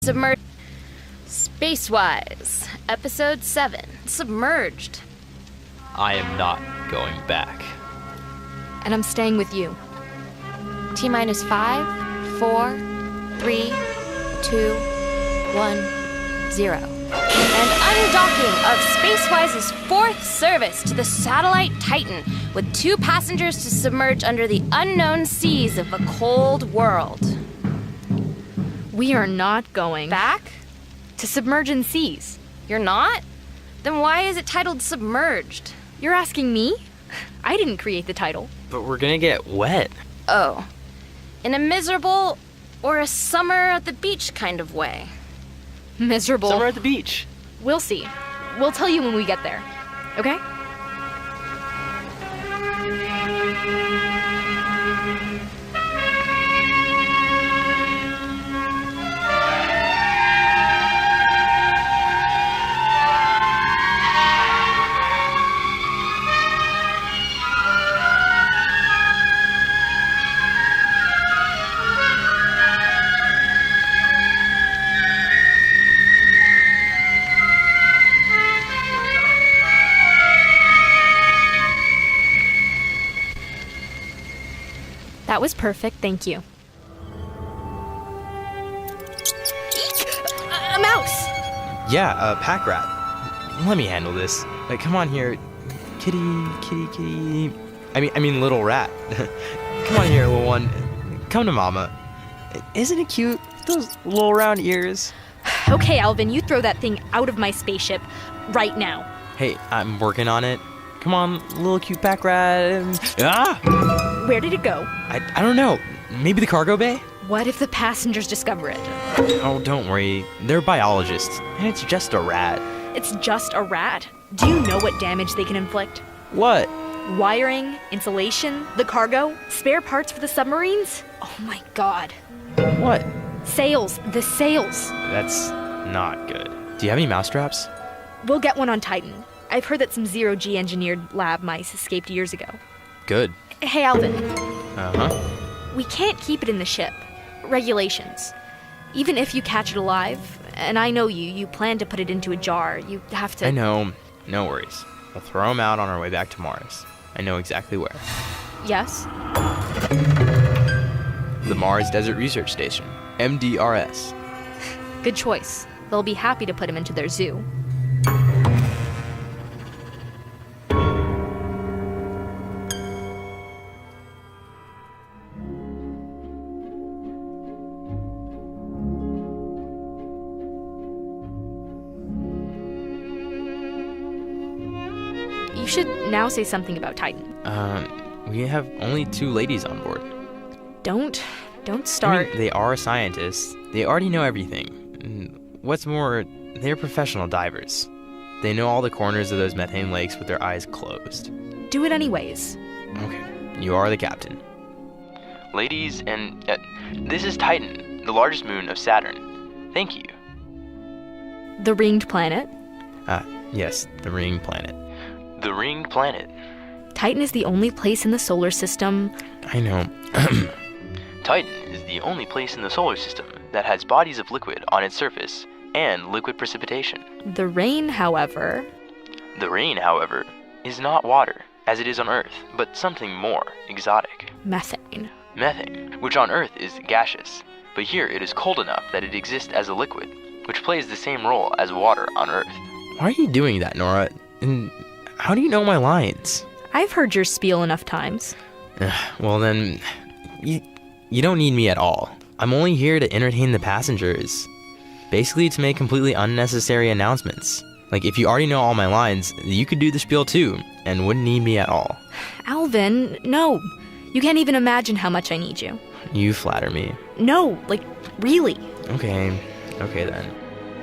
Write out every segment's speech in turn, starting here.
Submerged. SpaceWyz, Episode 7, Submerged. I am not going back. And I'm staying with you. T-minus 5, 4, 3, 2, 1, 0. And undocking of SpaceWyz's fourth service to the satellite Titan with 2 passengers to submerge under the unknown seas of a cold world. We are not going Back? to submerged seas. You're not? Then why is it titled Submerged? You're asking me? I didn't create the title. But we're gonna get wet. Oh. In a miserable or a summer at the beach kind of way. Miserable. Somewhere at the beach. We'll see. We'll tell you when we get there. Okay? That was perfect, thank you. Eek! A mouse! Yeah, a pack rat. Let me handle this. Come on here. Kitty. I mean little rat. Come on here, little one. Come to mama. Isn't it cute? Those little round ears. Okay, Alvin, you throw that thing out of my spaceship right now. Hey, I'm working on it. Come on, little cute pack rat. Ah! Where did it go? I don't know. Maybe the cargo bay? What if the passengers discover it? Oh, don't worry. They're biologists, and it's just a rat. It's just a rat? Do you know what damage they can inflict? What? Wiring, insulation, the cargo, spare parts for the submarines? Oh my god. What? Sails, the sails. That's not good. Do you have any mousetraps? We'll get one on Titan. I've heard that some zero-G engineered lab mice escaped years ago. Good. Hey, Alvin. Uh-huh. We can't keep it in the ship. Regulations. Even if you catch it alive, and I know you plan to put it into a jar, you have to... I know. No worries. We'll throw them out on our way back to Mars. I know exactly where. Yes? The Mars Desert Research Station. MDRS. Good choice. They'll be happy to put him into their zoo. You should now say something about Titan. We have only 2 ladies on board. Don't start. I mean, they are scientists. They already know everything. And what's more, they're professional divers. They know all the corners of those methane lakes with their eyes closed. Do it anyways. Okay, you are the captain. Ladies, and this is Titan, the largest moon of Saturn. Thank you. The ringed planet? Yes, the ringed planet. The ringed planet. Titan is the only place in the solar system... I know. Titan is the only place in the solar system that has bodies of liquid on its surface and liquid precipitation. The rain, however... The rain, however, is not water, as it is on Earth, but something more exotic. Methane. Methane, which on Earth is gaseous, but here it is cold enough that it exists as a liquid, which plays the same role as water on Earth. Why are you doing that, Nora? And how do you know my lines? I've heard your spiel enough times. Well then, you don't need me at all. I'm only here to entertain the passengers. Basically to make completely unnecessary announcements. Like, if you already know all my lines, you could do the spiel too, and wouldn't need me at all. Alvin, no. You can't even imagine how much I need you. You flatter me. No, like, really. Okay then.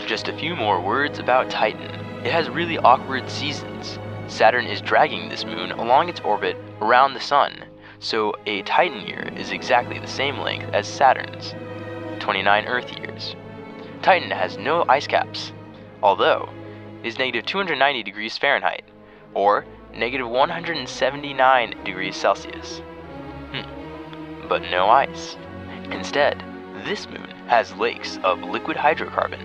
Just a few more words about Titan. It has really awkward seasons. Saturn is dragging this moon along its orbit around the sun, so a Titan year is exactly the same length as Saturn's, 29 Earth years. Titan has no ice caps, although it is negative 290 degrees Fahrenheit, or negative 179 degrees Celsius. But no ice. Instead, this moon has lakes of liquid hydrocarbon,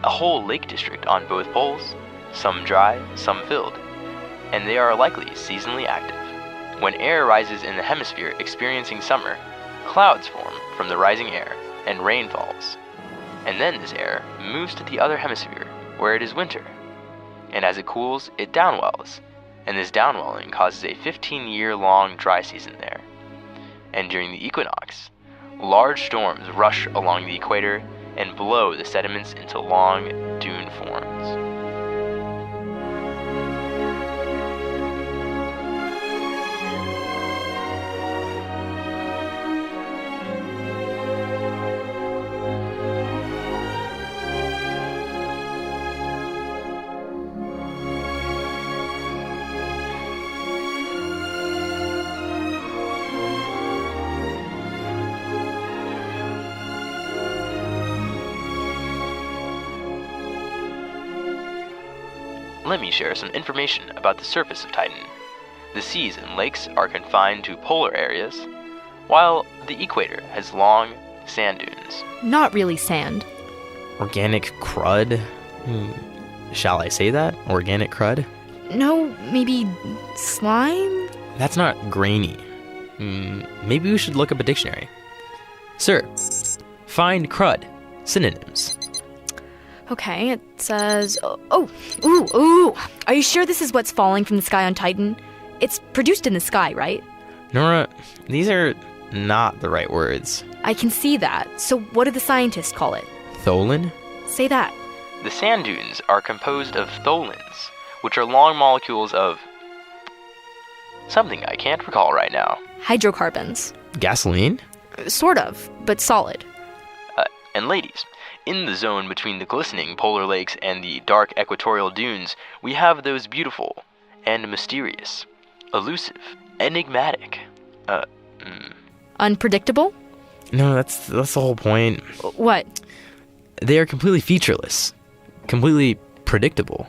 a whole lake district on both poles, some dry, some filled, and they are likely seasonally active. When air rises in the hemisphere experiencing summer, clouds form from the rising air and rain falls. And then this air moves to the other hemisphere where it is winter. And as it cools, it downwells, and this downwelling causes a 15-year-long dry season there. And during the equinox, large storms rush along the equator and blow the sediments into long dune forms. Let me share some information about the surface of Titan. The seas and lakes are confined to polar areas, while the equator has long sand dunes. Not really sand. Organic crud? Shall I say that? Organic crud? No, maybe slime? That's not grainy. Maybe we should look up a dictionary. Sir, find crud. Synonyms. Okay, it says... Ooh. Are you sure this is what's falling from the sky on Titan? It's produced in the sky, right? Nora, these are not the right words. I can see that. So what do the scientists call it? Tholin? Say that. The sand dunes are composed of tholins, which are long molecules of something I can't recall right now. Hydrocarbons. Gasoline? Sort of, but solid. And ladies, in the zone between the glistening polar lakes and the dark equatorial dunes, we have those beautiful and mysterious, elusive, enigmatic, Unpredictable? No, that's the whole point. What? They are completely featureless. Completely predictable.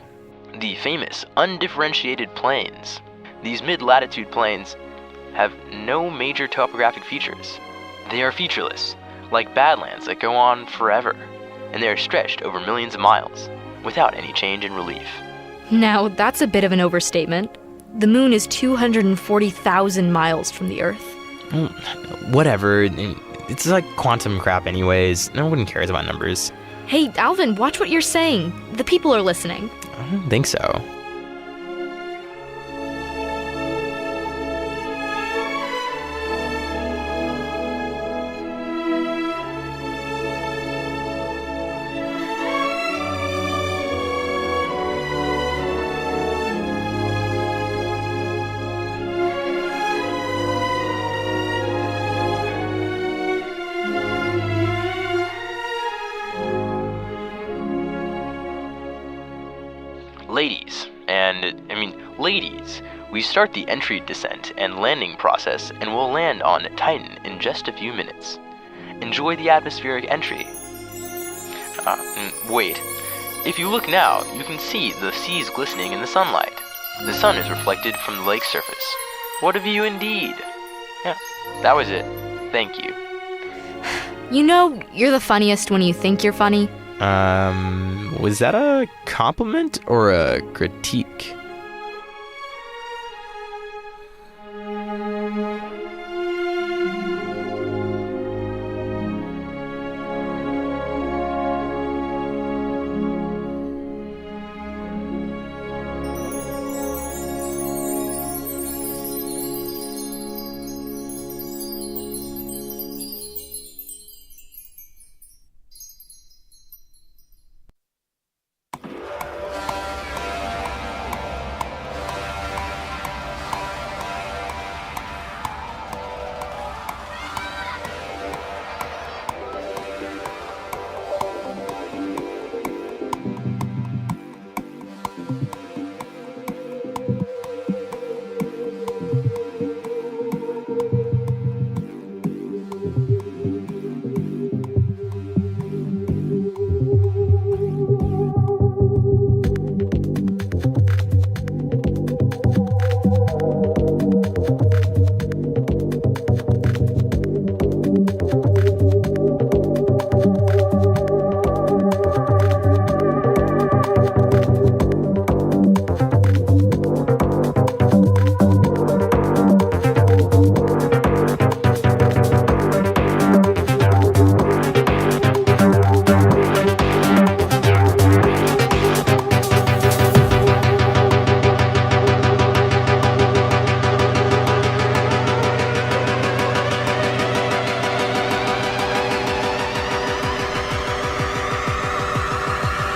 the famous undifferentiated plains. These mid-latitude plains have no major topographic features. They are featureless, like badlands that go on forever, and they are stretched over millions of miles, without any change in relief. Now, that's a bit of an overstatement. The moon is 240,000 miles from the Earth. Whatever. It's like quantum crap anyways. No one cares about numbers. Hey, Alvin, watch what you're saying. The people are listening. I don't think so. Ladies, we start the entry, descent, and landing process and will land on Titan in just a few minutes. Enjoy the atmospheric entry. Wait. If you look now, you can see the seas glistening in the sunlight. The sun is reflected from the lake's surface. What a view indeed. Yeah, that was it. Thank you. You know, you're the funniest when you think you're funny. Was that a compliment or a critique?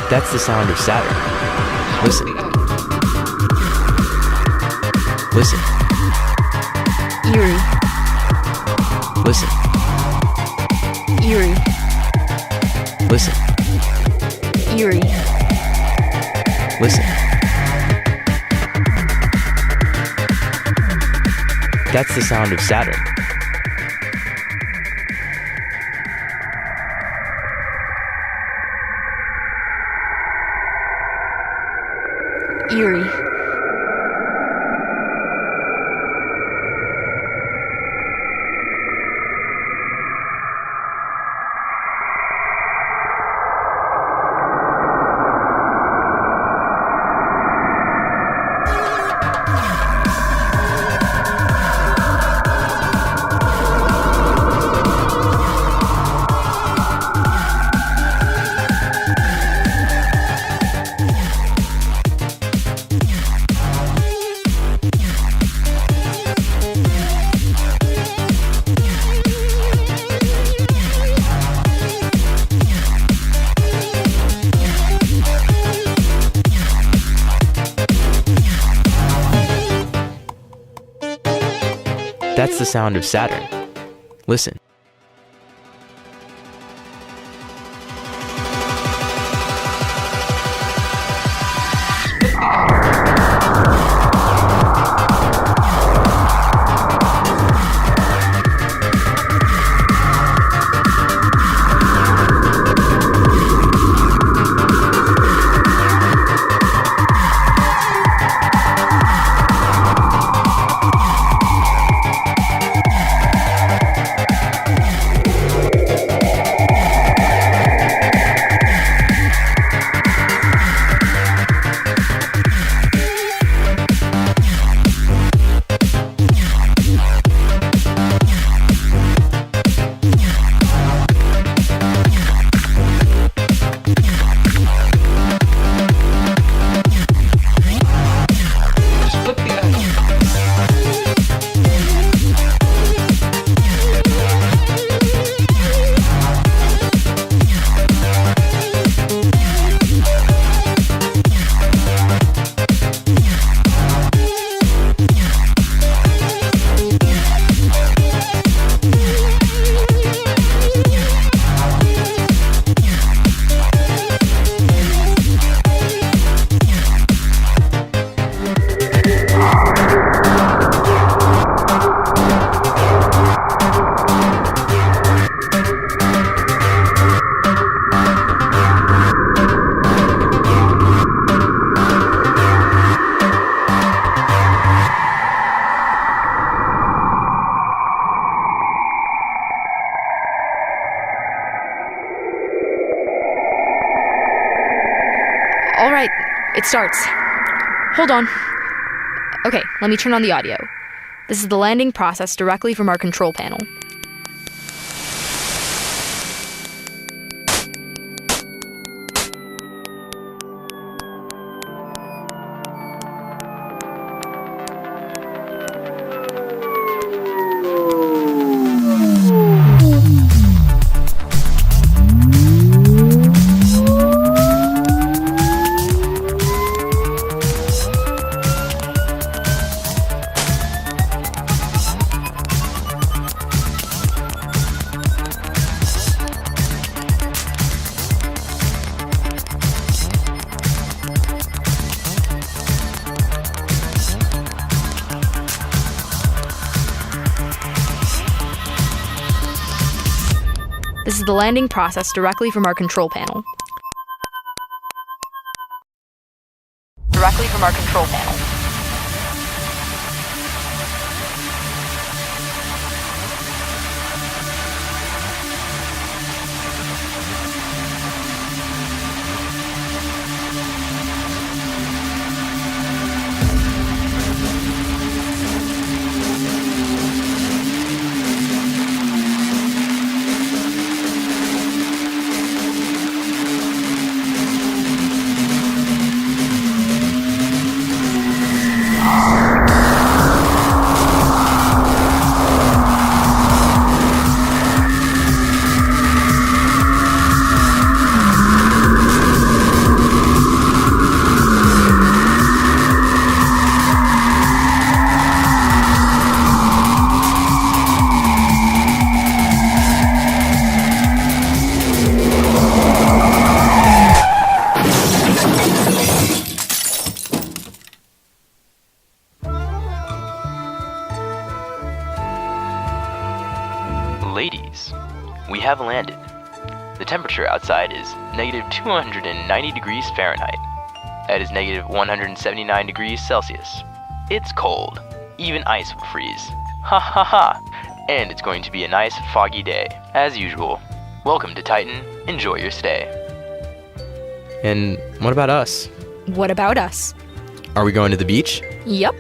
That's the sound of Saturn. Listen. Listen. Eerie. Listen. Eerie. Listen. Eerie. Listen. That's the sound of Saturn. Eerie. That's the sound of Saturn. Listen. All right, it starts. Hold on. Okay, let me turn on the audio. This is the landing process directly from our control panel. This is the landing process directly from our control panel. Directly from our control panel. have landed. The temperature outside is negative 290 degrees Fahrenheit. That is negative 179 degrees Celsius. It's cold. Even ice would freeze. Ha ha ha! And it's going to be a nice foggy day, as usual. Welcome to Titan. Enjoy your stay. And what about us? What about us? Are we going to the beach? Yup.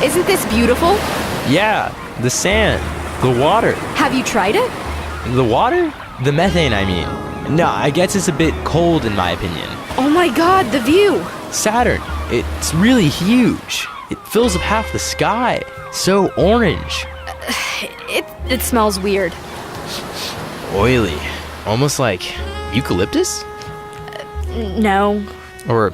Isn't this beautiful? Yeah, the sand, the water. Have you tried it? The water? The methane, I mean. No, I guess it's a bit cold in my opinion. Oh my god, the view! Saturn, it's really huge. It fills up half the sky. So orange. It smells weird. Oily. Almost like eucalyptus? No. Or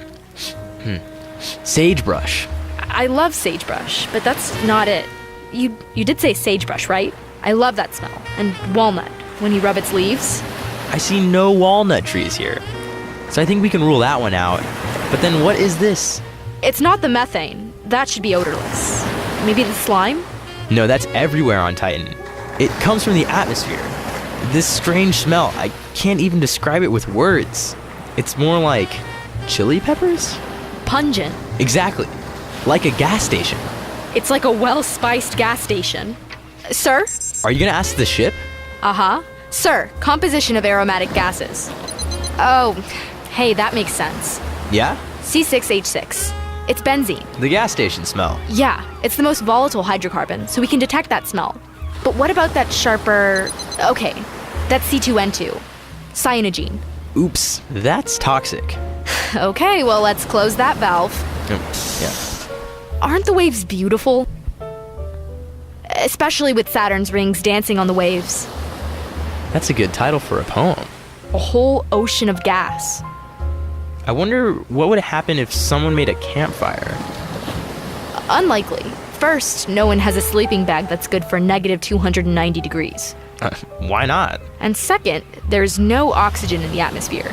sagebrush. I love sagebrush, but that's not it. You did say sagebrush, right? I love that smell. And walnut, when you rub its leaves. I see no walnut trees here. So I think we can rule that one out. But then what is this? It's not the methane. That should be odorless. Maybe the slime? No, that's everywhere on Titan. It comes from the atmosphere. This strange smell, I can't even describe it with words. It's more like chili peppers? Pungent. Exactly. Like a gas station. It's like a well-spiced gas station. Sir? Are you gonna ask the ship? Uh-huh. Sir, composition of aromatic gases. Oh, hey, that makes sense. Yeah? C6H6. It's benzene. The gas station smell. Yeah, it's the most volatile hydrocarbon, so we can detect that smell. But what about that sharper... Okay, that's C2N2. Cyanogene. Oops, that's toxic. Okay, well, let's close that valve. Yeah. Aren't the waves beautiful? Especially with Saturn's rings dancing on the waves. That's a good title for a poem. A whole ocean of gas. I wonder what would happen if someone made a campfire. Unlikely. First, no one has a sleeping bag that's good for negative 290 degrees. Why not? And second, there's no oxygen in the atmosphere.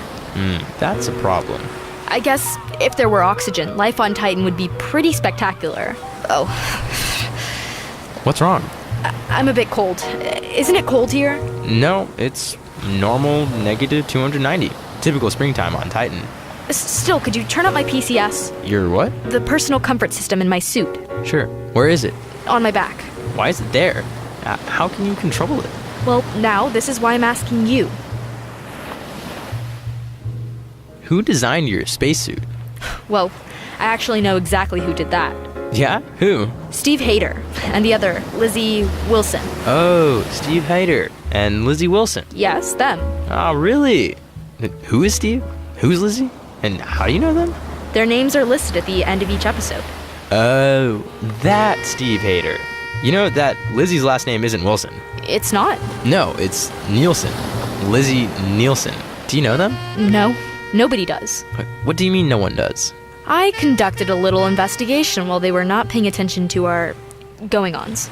That's a problem. I guess if there were oxygen, life on Titan would be pretty spectacular. Oh, What's wrong? I'm a bit cold. Isn't it cold here? No, it's normal negative 290. Typical springtime on Titan. Still, could you turn up my PCS? Your what? The personal comfort system in my suit. Sure. Where is it? On my back. Why is it there? How can you control it? Well, now this is why I'm asking you. Who designed your spacesuit? Well, I actually know exactly who did that. Yeah? Who? Steve Hayter, and the other, Lizzie Wilson. Oh, Steve Hayter and Lizzie Wilson. Yes, them. Oh, really? Who is Steve? Who's Lizzie? And how do you know them? Their names are listed at the end of each episode. Oh, that Steve Hayter. You know that Lizzie's last name isn't Wilson. It's not. No, it's Nielsen. Lizzie Nielsen. Do you know them? No, nobody does. What do you mean no one does? I conducted a little investigation while they were not paying attention to our going-ons.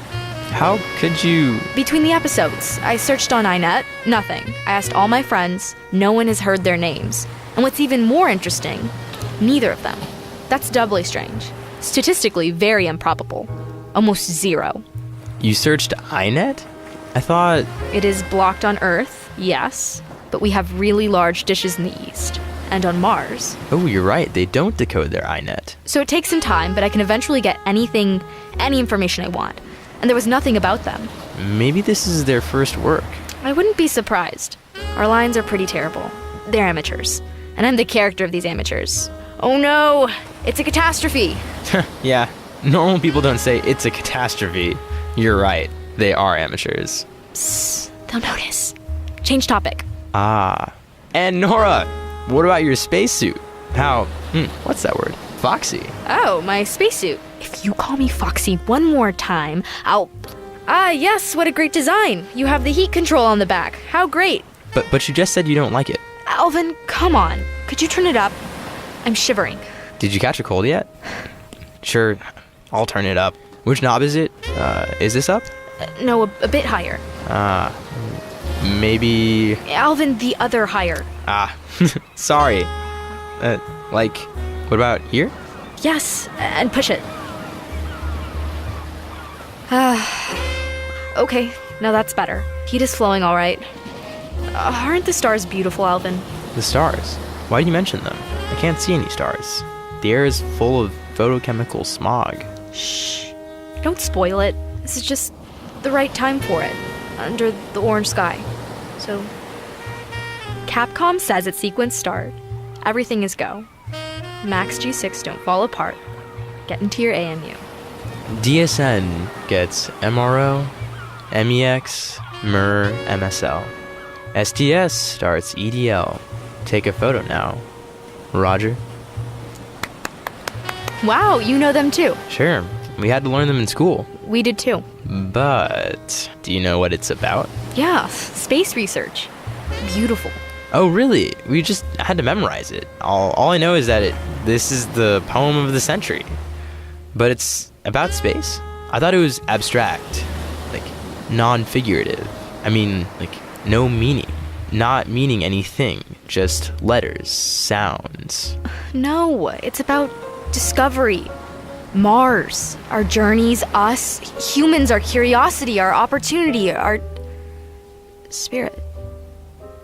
How could you... Between the episodes, I searched on iNet, nothing. I asked all my friends, no one has heard their names. And what's even more interesting, neither of them. That's doubly strange. Statistically very improbable. Almost zero. You searched iNet? I thought... It is blocked on Earth, yes, but we have really large dishes in the east. And on Mars. Oh, you're right. They don't decode their iNet. So it takes some time, but I can eventually get any information I want. And there was nothing about them. Maybe this is their first work. I wouldn't be surprised. Our lines are pretty terrible. They're amateurs. And I'm the character of these amateurs. Oh no! It's a catastrophe! Yeah, normal people don't say it's a catastrophe. You're right. They are amateurs. Psst, they'll notice. Change topic. Ah. And Nora, what about your spacesuit? How, what's that word? Foxy. Oh, my spacesuit. If you call me Foxy one more time, I'll... Ah, yes, what a great design. You have the heat control on the back. How great. But you just said you don't like it. Alvin, come on. Could you turn it up? I'm shivering. Did you catch a cold yet? Sure, I'll turn it up. Which knob is it? Is this up? No, a bit higher. Maybe... Alvin, the other higher. Sorry. Like, what about here? Yes, and push it. Okay, now that's better. Heat is flowing all right. Aren't the stars beautiful, Alvin? The stars? Why do you mention them? I can't see any stars. The air is full of photochemical smog. Shh. Don't spoil it. This is just the right time for it. Under the orange sky. So... Capcom says its sequence start. Everything is go. Max G6 don't fall apart. Get into your AMU. DSN gets MRO, MEX, MER, MSL. STS starts EDL. Take a photo now. Roger. Wow, you know them too. Sure, we had to learn them in school. We did too. But, do you know what it's about? Yeah, space research. Beautiful. Oh, really? We just had to memorize it. All I know is that this is the poem of the century. But it's about space. I thought it was abstract, like non-figurative. I mean, like no meaning, not meaning anything, just letters, sounds. No, it's about discovery. Mars, our journeys, us, humans, our curiosity, our opportunity, our spirit.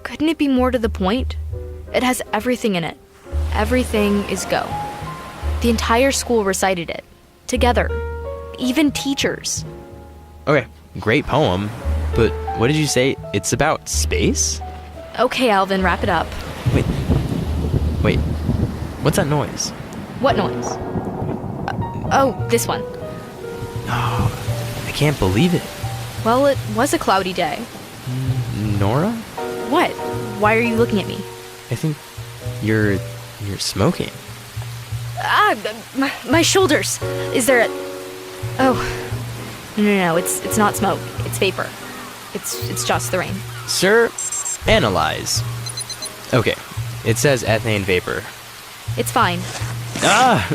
Couldn't it be more to the point? It has everything in it. Everything is go. The entire school recited it. Together. Even teachers. Okay, great poem, but what did you say? It's about space? Okay, Alvin, wrap it up. Wait. What's that noise? What noise? Oh, this one. I can't believe it. Well, it was a cloudy day. Nora? What? Why are you looking at me? I think you're smoking. My shoulders. Is there a... Oh. No, it's not smoke. It's vapor. It's just the rain. Sir, analyze. Okay, it says ethane vapor. It's fine. Ah!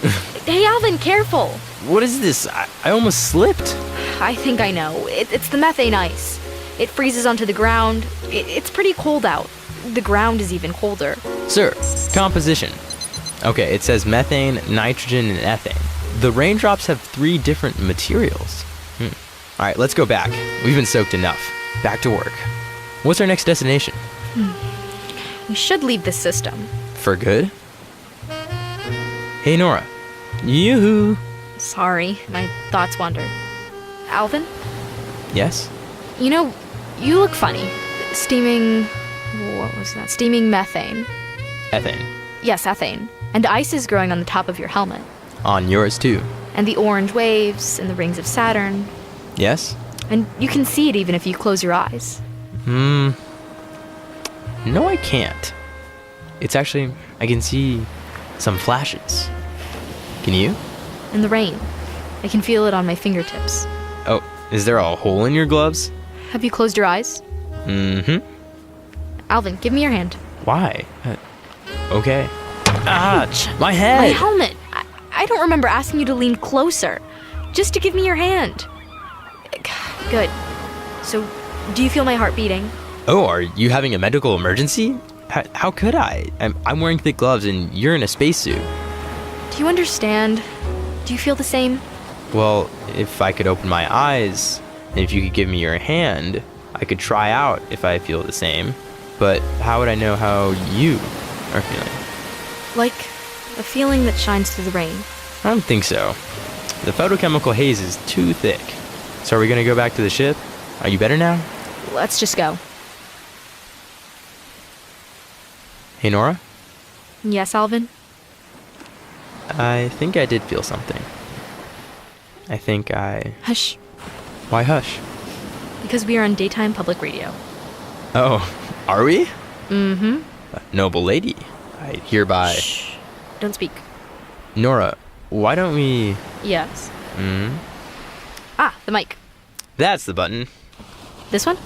Hey, Alvin, careful. What is this? I almost slipped. I think I know. It's the methane ice. It freezes onto the ground. It's pretty cold out. The ground is even colder. Sir, composition. Okay, it says methane, nitrogen, and ethane. The raindrops have 3 different materials. All right, let's go back. We've been soaked enough. Back to work. What's our next destination? We should leave this system. For good? Hey, Nora. Yoo-hoo. Sorry, my thoughts wandered. Alvin? Yes? You know, you look funny. Steaming... What was that? Steaming methane. Ethane. Yes, ethane. And ice is growing on the top of your helmet. On yours, too. And the orange waves and the rings of Saturn. Yes? And you can see it even if you close your eyes. No, I can't. It's actually... I can see some flashes. Can you? And the rain. I can feel it on my fingertips. Oh, is there a hole in your gloves? Have you closed your eyes? Mm-hmm. Alvin, give me your hand. Why? Okay. Ah, my head! My helmet! I don't remember asking you to lean closer. Just to give me your hand. Good. So, do you feel my heart beating? Oh, are you having a medical emergency? How could I? I'm wearing thick gloves and you're in a spacesuit. Do you understand? Do you feel the same? Well, if I could open my eyes, and if you could give me your hand, I could try out if I feel the same. But how would I know how you are feeling? Like a feeling that shines through the rain. I don't think so. The photochemical haze is too thick. So are we gonna go back to the ship? Are you better now? Let's just go. Hey, Nora? Yes, Alvin? I think I did feel something. I think I... Hush. Why hush? Because we are on daytime public radio. Oh, are we? Mm-hmm. Noble lady, I hereby... Shh. Don't speak. Nora, why don't we... Yes. Hmm? Ah, the mic. That's the button. This one?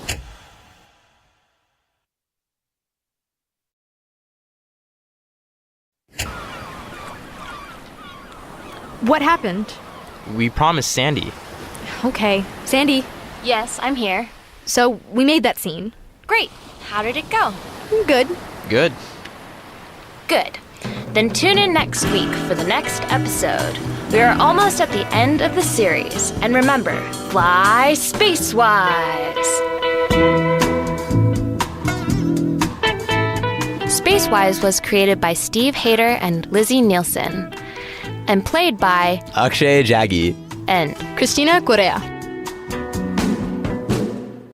What happened? We promised Sandy. Okay. Sandy. Yes, I'm here. So, we made that scene. Great. How did it go? Good. Good. Good. Then tune in next week for the next episode. We are almost at the end of the series. And remember, fly SpaceWyz! SpaceWyz was created by Steve Hayter and Lizzie Nielsen, and played by Akshay Jaggi. and Christina Correa.